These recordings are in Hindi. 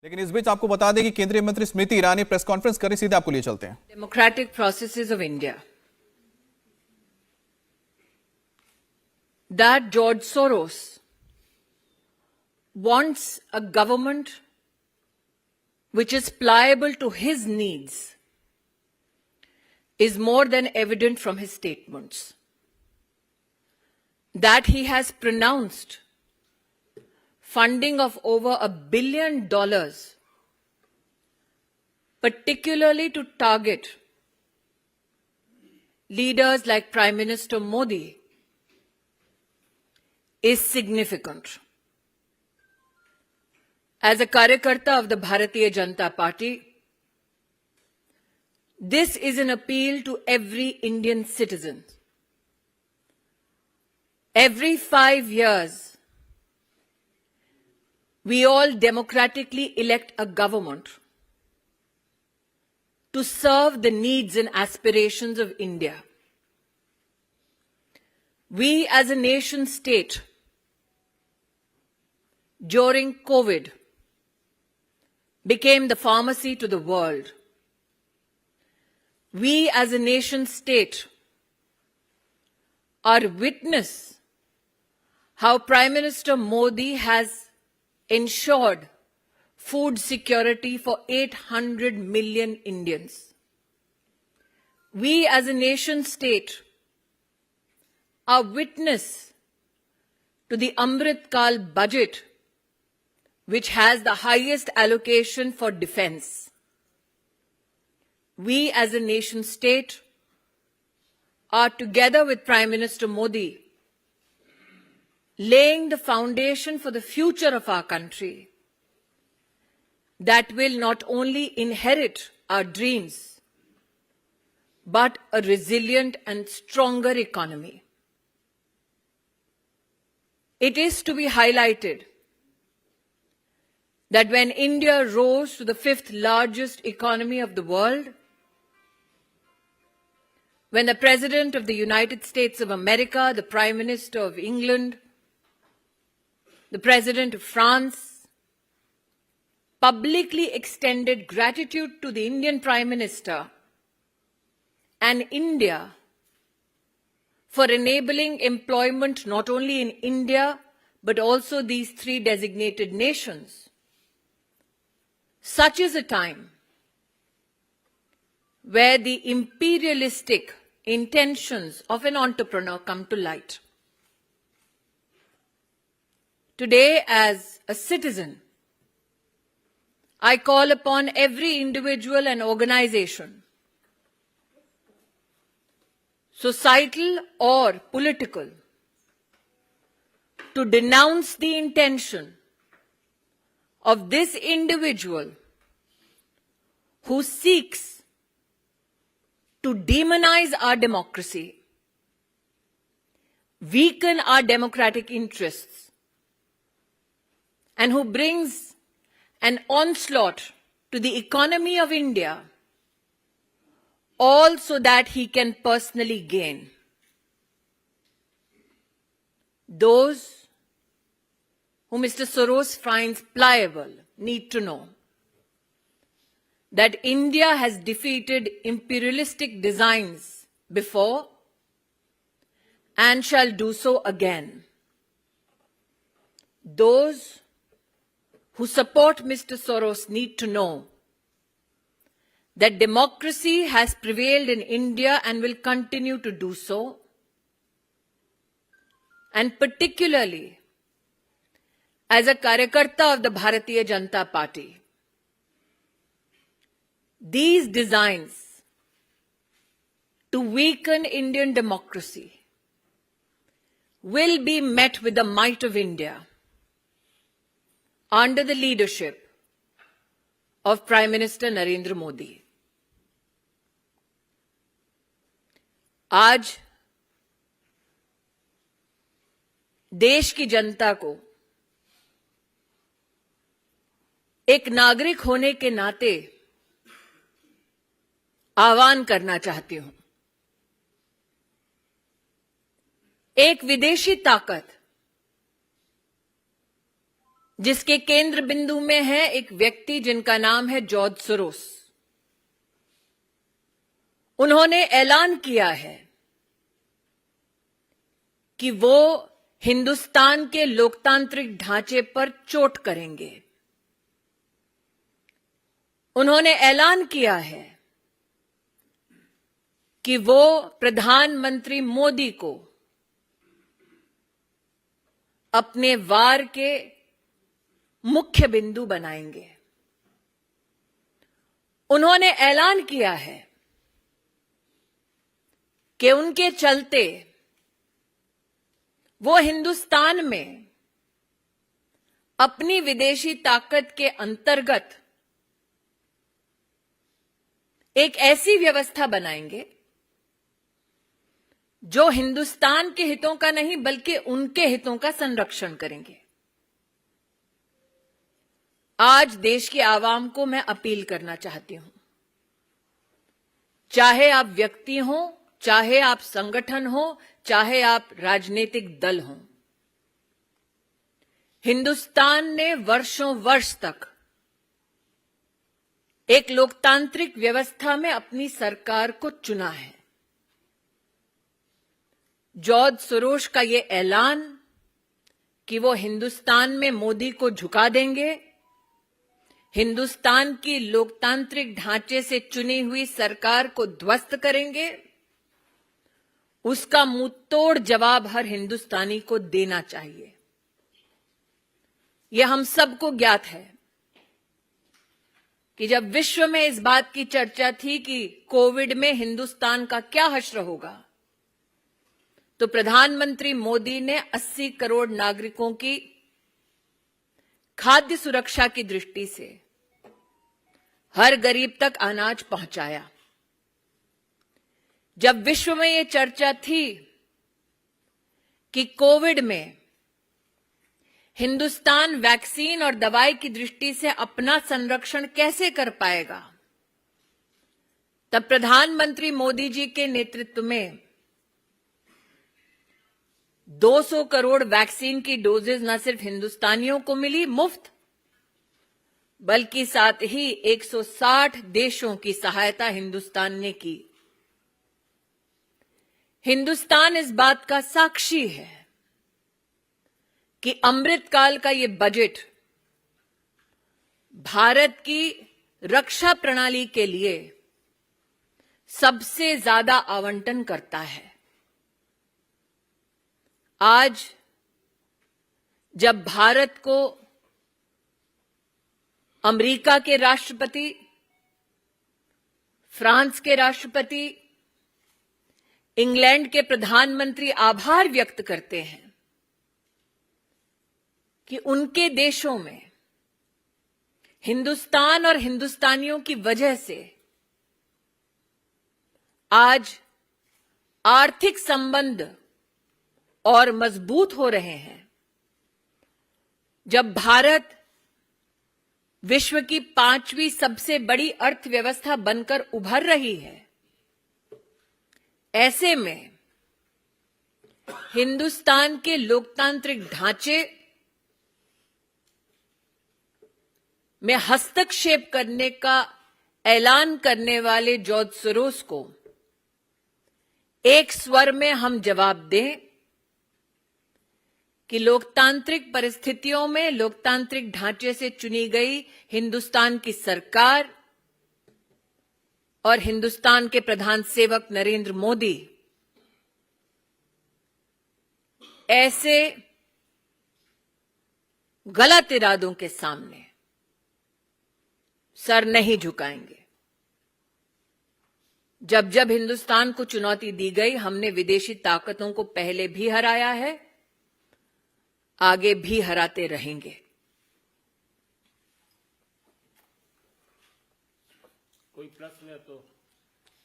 लेकिन इस बीच आपको बता दें कि केंद्रीय मंत्री स्मृति ईरानी प्रेस कॉन्फ्रेंस कर रही, सीधे आपको लिए चलते हैं। Democratic processes of India. That George Soros wants a government which is pliable to his needs is more than evident from his statements. That he has pronounced funding of over $1 billion, particularly to target leaders like Prime Minister Modi, is significant. As a Karyakarta of the Bharatiya Janata Party, this is an appeal to every Indian citizen. Every 5 years, we all democratically elect a government to serve the needs and aspirations of India. We as a nation state, during COVID, became the pharmacy to the world. We as a nation state are witness how Prime Minister Modi has ensured food security for 800 million Indians. We as a nation state are witness to the Amrit Kal budget, which has the highest allocation for defense. We as a nation state are, together with Prime Minister Modi, laying the foundation for the future of our country that will not only inherit our dreams, but a resilient and stronger economy. It is to be highlighted that when India rose to the 5th largest economy of the world, when the President of the United States of America, the Prime Minister of England, the President of France publicly extended gratitude to the Indian Prime Minister and India for enabling employment not only in India but also these 3 designated nations. Such is a time where the imperialistic intentions of an entrepreneur come to light. Today, as a citizen, I call upon every individual and organization, societal or political, to denounce the intention of this individual who seeks to demonize our democracy, weaken our democratic interests, and who brings an onslaught to the economy of India, all so that he can personally gain. Those who Mr. Soros finds pliable need to know that India has defeated imperialistic designs before and shall do so again. Those who support Mr. Soros need to know that democracy has prevailed in India and will continue to do so, and particularly as a Karyakarta of the Bharatiya Janata Party, these designs to weaken Indian democracy will be met with the might of India under the leadership of Prime Minister Narendra Modi. आज देश की जनता को एक नागरिक होने के नाते आह्वान करना चाहती हूं। एक विदेशी ताकत जिसके केंद्र बिंदु में है एक व्यक्ति जिनका नाम है जॉर्ज सोरोस। उन्होंने ऐलान किया है कि वो हिंदुस्तान के लोकतांत्रिक ढांचे पर चोट करेंगे। उन्होंने ऐलान किया है कि वो प्रधानमंत्री मोदी को अपने वार के मुख्य बिंदु बनाएंगे। उन्होंने ऐलान किया है कि उनके चलते वो हिंदुस्तान में अपनी विदेशी ताकत के अंतर्गत एक ऐसी व्यवस्था बनाएंगे जो हिंदुस्तान के हितों का नहीं बल्कि उनके हितों का संरक्षण करेंगे। आज देश के आवाम को मैं अपील करना चाहती हूं, चाहे आप व्यक्ति हो, चाहे आप संगठन हो, चाहे आप राजनीतिक दल हो, हिंदुस्तान ने वर्षों वर्ष तक एक लोकतांत्रिक व्यवस्था में अपनी सरकार को चुना है। जॉर्ज सोरोस का ये ऐलान कि वो हिंदुस्तान में मोदी को झुका देंगे, हिंदुस्तान की लोकतांत्रिक ढांचे से चुनी हुई सरकार को ध्वस्त करेंगे, उसका मुंहतोड़ जवाब हर हिंदुस्तानी को देना चाहिए। यह हम सबको ज्ञात है कि जब विश्व में इस बात की चर्चा थी कि कोविड में हिंदुस्तान का क्या हश्र होगा, तो प्रधानमंत्री मोदी ने 80 करोड़ नागरिकों की खाद्य सुरक्षा की दृष्टि से हर गरीब तक अनाज पहुंचाया। जब विश्व में यह चर्चा थी कि कोविड में हिंदुस्तान वैक्सीन और दवाई की दृष्टि से अपना संरक्षण कैसे कर पाएगा, तब प्रधानमंत्री मोदी जी के नेतृत्व में 200 करोड़ वैक्सीन की डोजेज न सिर्फ हिंदुस्तानियों को मिली मुफ्त, बल्कि साथ ही 160 देशों की सहायता हिंदुस्तान ने की। हिंदुस्तान इस बात का साक्षी है कि अमृतकाल का ये बजट भारत की रक्षा प्रणाली के लिए सबसे ज्यादा आवंटन करता है। आज जब भारत को अमेरिका के राष्ट्रपति, फ्रांस के राष्ट्रपति, इंग्लैंड के प्रधानमंत्री आभार व्यक्त करते हैं कि उनके देशों में हिंदुस्तान और हिंदुस्तानियों की वजह से आज आर्थिक संबंध और मजबूत हो रहे हैं। जब भारत विश्व की 5वीं सबसे बड़ी अर्थव्यवस्था बनकर उभर रही है, ऐसे में हिंदुस्तान के लोकतांत्रिक ढांचे में हस्तक्षेप करने का ऐलान करने वाले जॉर्ज सोरोस को एक स्वर में हम जवाब दें कि लोकतांत्रिक परिस्थितियों में लोकतांत्रिक ढांचे से चुनी गई हिंदुस्तान की सरकार और हिंदुस्तान के प्रधान सेवक नरेंद्र मोदी ऐसे गलत इरादों के सामने सर नहीं झुकाएंगे। जब जब हिंदुस्तान को चुनौती दी गई, हमने विदेशी ताकतों को पहले भी हराया है, आगे भी हराते रहेंगे। कोई प्रश्न है तो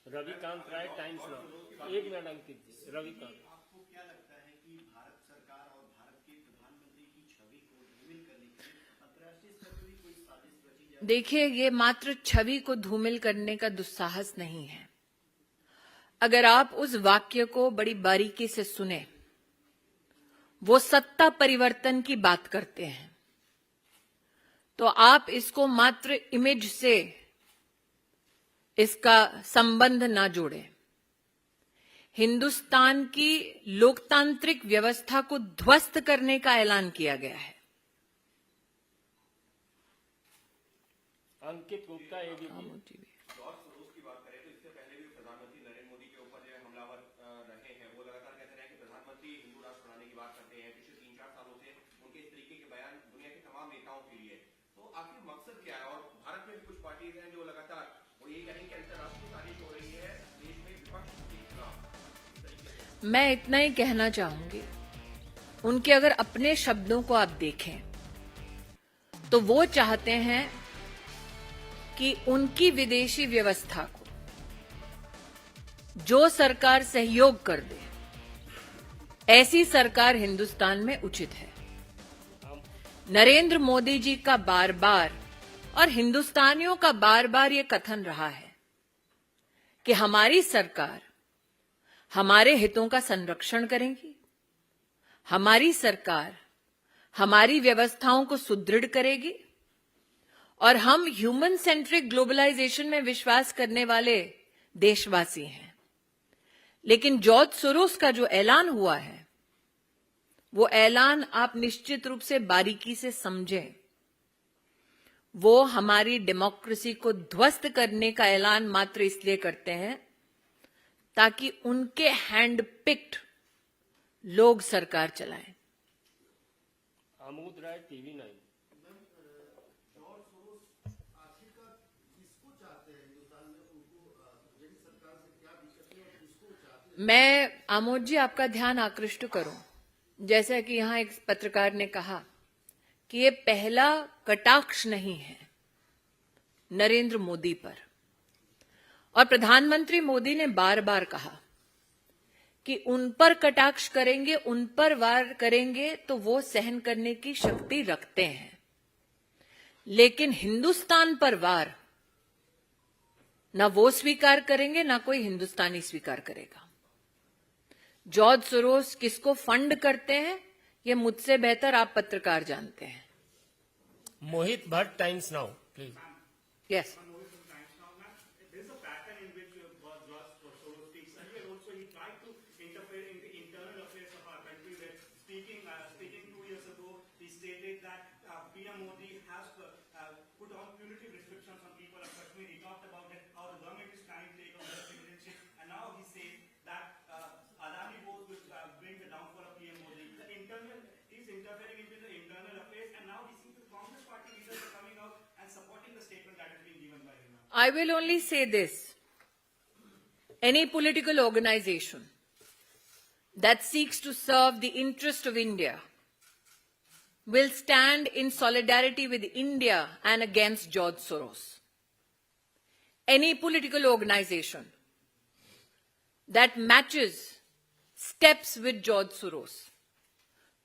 रविकांत राय, टाइम्स नाउ। 1 मिनट अंकित जी। रविकांत, आपको क्या लगता है कि भारत सरकार और भारत के प्रधानमंत्री की छवि को धूमिल करने के लिए अंतर्राष्ट्रीय स्तर पर भी कोई साजिश रची जाए? देखिए, ये मात्र छवि को धूमिल करने का दुस्साहस नहीं है। अगर आप उस वाक्य को बड़ी बारीकी से सुने, वो सत्ता परिवर्तन की बात करते हैं। तो आप इसको मात्र इमेज से इसका संबंध ना जोड़ें। हिंदुस्तान की लोकतांत्रिक व्यवस्था को ध्वस्त करने का ऐलान किया गया है। अंकित गुप्ता एबीपी। जॉर्ज सोरोस की बात करें तो इससे पहले भी प्रधानमंत्री नरेंद्र मोदी के ऊपर जो हमलावर रहे हैं, वो लगातार कहते रहे कि प्रधानमंत्री हिंदू राष्ट्र बनाने की बात करते हैं। पिछले 3-4 सालों से उनके इस तरीके के बयान दुनिया के तमाम नेताओं के लिए। तो आखिर मकसद क्या है? और भारत में भी कुछ पार्टीज हैं जो लगातार वो यही कहेंगे कि अंतर्राष्ट्रीय साजिश हो रही है देश में विपक्ष के खिलाफ। मैं इतना ही कहना चाहूंगी, उनके अगर अपने शब्दों को आप देखें तो वो चाहते हैं कि उनकी विदेशी व्यवस्था को जो सरकार सहयोग कर दे, ऐसी सरकार हिंदुस्तान में उचित है। नरेंद्र मोदी जी का बार बार और हिंदुस्तानियों का बार बार ये कथन रहा है कि हमारी सरकार हमारे हितों का संरक्षण करेगी, हमारी सरकार हमारी व्यवस्थाओं को सुदृढ़ करेगी और हम ह्यूमन सेंट्रिक ग्लोबलाइजेशन में विश्वास करने वाले देशवासी हैं। लेकिन जॉर्ज सोरोस का जो ऐलान हुआ है, वो ऐलान आप निश्चित रूप से बारीकी से समझें। वो हमारी डेमोक्रेसी को ध्वस्त करने का ऐलान मात्र इसलिए करते हैं ताकि उनके हैंड पिक्ड लोग सरकार चलाएं। आमोद राय टीवी 9। मैं आमोद जी आपका ध्यान आकृष्ट करूं, जैसा कि यहां एक पत्रकार ने कहा कि ये पहला कटाक्ष नहीं है नरेंद्र मोदी पर, और प्रधानमंत्री मोदी ने बार बार कहा कि उन पर कटाक्ष करेंगे, उन पर वार करेंगे तो वो सहन करने की शक्ति रखते हैं, लेकिन हिंदुस्तान पर वार ना वो स्वीकार करेंगे ना कोई हिंदुस्तानी स्वीकार करेगा। जॉर्ज सोरोस किसको फंड करते हैं, ये मुझसे बेहतर आप पत्रकार जानते हैं। Mohit Bhatt Times Now please. Yes. There is a pattern in which George Soros speaks. Earlier also he tried to interfere in the internal affairs of our country. Where speaking 2 years ago, he stated that PM Modi has put on punitive restrictions on people of Kashmir. He talked about that how the government is trying to take over the citizenship, and now he says that Adani Board will bring the downfall of PM Modi. He's interfering into the internal affairs, and now he seems the Congress party leaders are coming out and supporting the statement that is being given by him. I will only say this. Any political organization that seeks to serve the interest of India will stand in solidarity with India and against George Soros. Any political organization that matches steps with George Soros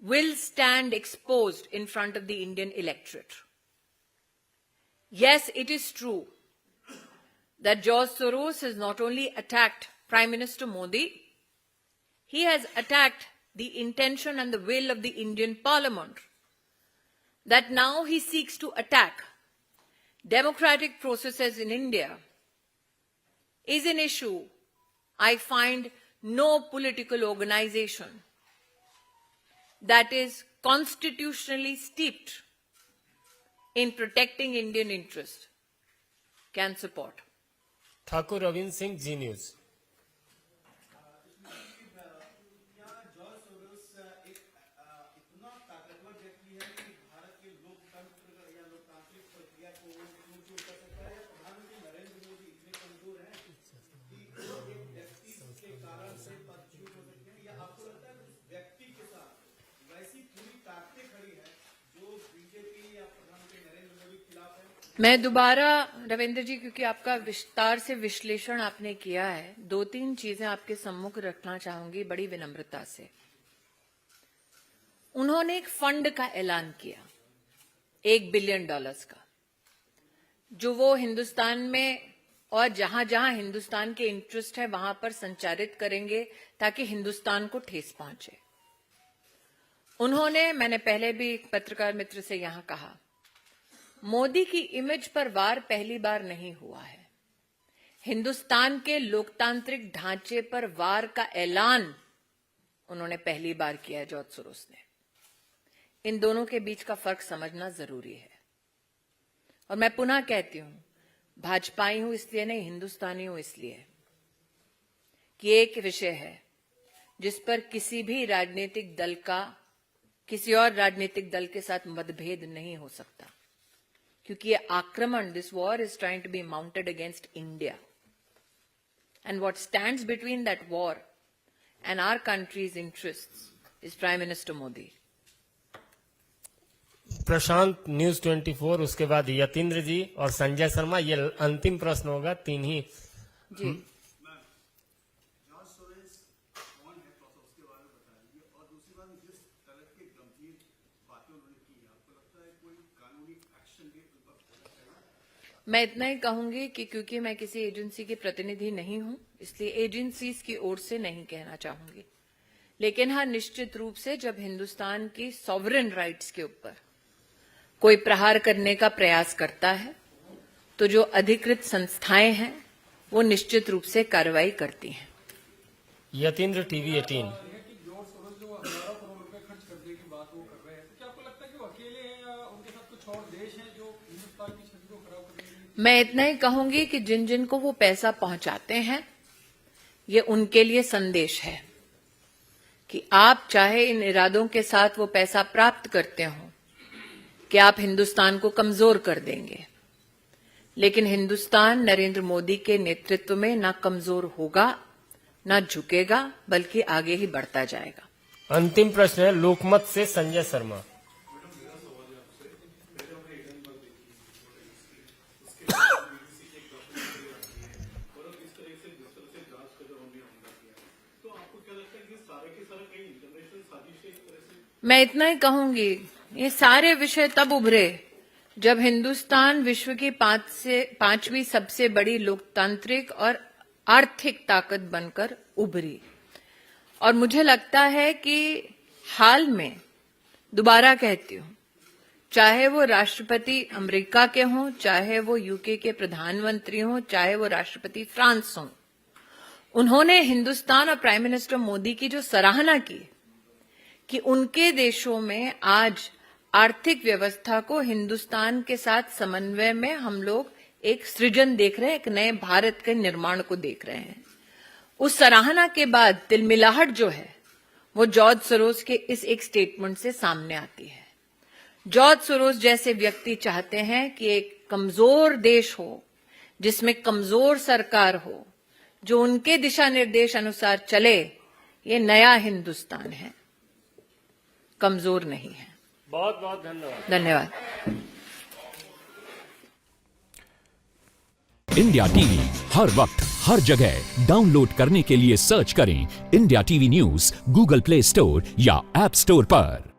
will stand exposed in front of the Indian electorate. Yes, it is true that George Soros has not only attacked Prime Minister Modi, he has attacked the intention and the will of the Indian Parliament. That now he seeks to attack democratic processes in India is an issue I find no political organization that is constitutionally steeped in protecting Indian interest can support. Thakur Ravindra Singh ji news. George Soros एक इतना ताकतवर व्यक्ति है कि भारत के लोकतंत्र या लोकतांत्रिक प्रक्रिया को ऊंची कर सकता है। प्रधानमंत्री नरेंद्र मोदी इतने कमजोर हैं कि एक व्यक्ति के कारण से पदच्युत हो सकते हैं, या आपको लगता है उस व्यक्ति के साथ वैसी पूरी ताकतें खड़ी है जो बीजेपी या प्रधानमंत्री नरेंद्र मोदी के खिलाफ है? मैं दोबारा रविंद्र जी, क्योंकि आपका विस्तार से विश्लेषण आपने किया है, 2-3 चीजें आपके सम्मुख रखना चाहूंगी बड़ी विनम्रता से। उन्होंने एक फंड का ऐलान किया $1 बिलियन का, जो वो हिंदुस्तान में और जहां जहां हिंदुस्तान के इंटरेस्ट है वहां पर संचारित करेंगे ताकि हिंदुस्तान को ठेस पहुंचे। उन्होंने, मैंने पहले भी एक पत्रकार मित्र से यहां कहा, मोदी की इमेज पर वार पहली बार नहीं हुआ है। हिंदुस्तान के लोकतांत्रिक ढांचे पर वार का ऐलान उन्होंने पहली बार किया है जॉर्ज सोरोस ने। इन दोनों के बीच का फर्क समझना जरूरी है। और मैं पुनः कहती हूं, भाजपाई हूं इसलिए नहीं, हिंदुस्तानी हूं इसलिए कि एक विषय है जिस पर किसी भी राजनीतिक दल का किसी और राजनीतिक दल के साथ मतभेद नहीं हो सकता, क्योंकि ये आक्रमण, this war is trying to be mounted against India, and what stands between that war and our country's interests is prime minister Modi. Prashant, news 24, उसके बाद यतीन्द्र जी और संजय शर्मा। ये अंतिम प्रश्न होगा, तीन ही। जी, जॉर्ज सोरोस कौन है, तो उसके बारे में बता दीजिए। और दूसरी बात, जिस तरह की गंभीर बातें उन्होंने की, आपको लगता है कोई कानूनी एक्शन भी उन पर होना चाहिए? मैं इतना ही कहूंगी कि क्योंकि मैं किसी एजेंसी की प्रतिनिधि नहीं हूं, इसलिए एजेंसीज की ओर से नहीं कहना चाहूंगी। लेकिन हाँ, निश्चित रूप से जब हिंदुस्तान की सॉवरेन राइट्स के ऊपर कोई प्रहार करने का प्रयास करता है, तो जो अधिकृत संस्थाएं हैं वो निश्चित रूप से कार्रवाई करती हैं। यतीन्द्र, टीवी 18। जॉर्ज सोरोस जो हजारों करोड़ रुपए खर्च करने की बात वो कर रहे हैं, तो क्या आपको लगता है कि वो अकेले हैं या उनके साथ कुछ और देश हैं जो हिंदुस्तान की छवि को खराब करने के लिए? मैं इतना ही कहूंगी कि जिन जिन को वो पैसा पहुंचाते हैं, ये उनके लिए संदेश है कि आप चाहे इन इरादों के साथ वो पैसा प्राप्त करते हो कि आप हिंदुस्तान को कमजोर कर देंगे, लेकिन हिंदुस्तान नरेंद्र मोदी के नेतृत्व में ना कमजोर होगा, ना झुकेगा, बल्कि आगे ही बढ़ता जाएगा। अंतिम प्रश्न है लोकमत से संजय शर्मा। मैं इतना ही कहूंगी, ये सारे विषय तब उभरे जब हिंदुस्तान विश्व की पांचवी सबसे बड़ी लोकतांत्रिक और आर्थिक ताकत बनकर उभरी। और मुझे लगता है कि हाल में, दोबारा कहती हूं, चाहे वो राष्ट्रपति अमेरिका के हों, चाहे वो यूके के प्रधानमंत्री हों, चाहे वो राष्ट्रपति फ्रांस हों, उन्होंने हिंदुस्तान और प्राइम मिनिस्टर मोदी की जो सराहना की कि उनके देशों में आज आर्थिक व्यवस्था को हिंदुस्तान के साथ समन्वय में हम लोग एक सृजन देख रहे हैं, एक नए भारत के निर्माण को देख रहे हैं। उस सराहना के बाद तिलमिलाहट जो है वो जॉर्ज सोरोस के इस एक स्टेटमेंट से सामने आती है। जॉर्ज सोरोस जैसे व्यक्ति चाहते हैं कि एक कमजोर देश हो, जिसमें कमजोर सरकार हो, जो उनके दिशा निर्देश अनुसार चले। ये नया हिंदुस्तान है, कमजोर नहीं है। बहुत बहुत धन्यवाद। धन्यवाद। इंडिया टीवी हर वक्त हर जगह डाउनलोड करने के लिए सर्च करें India TV news Google play store या ऐप स्टोर पर।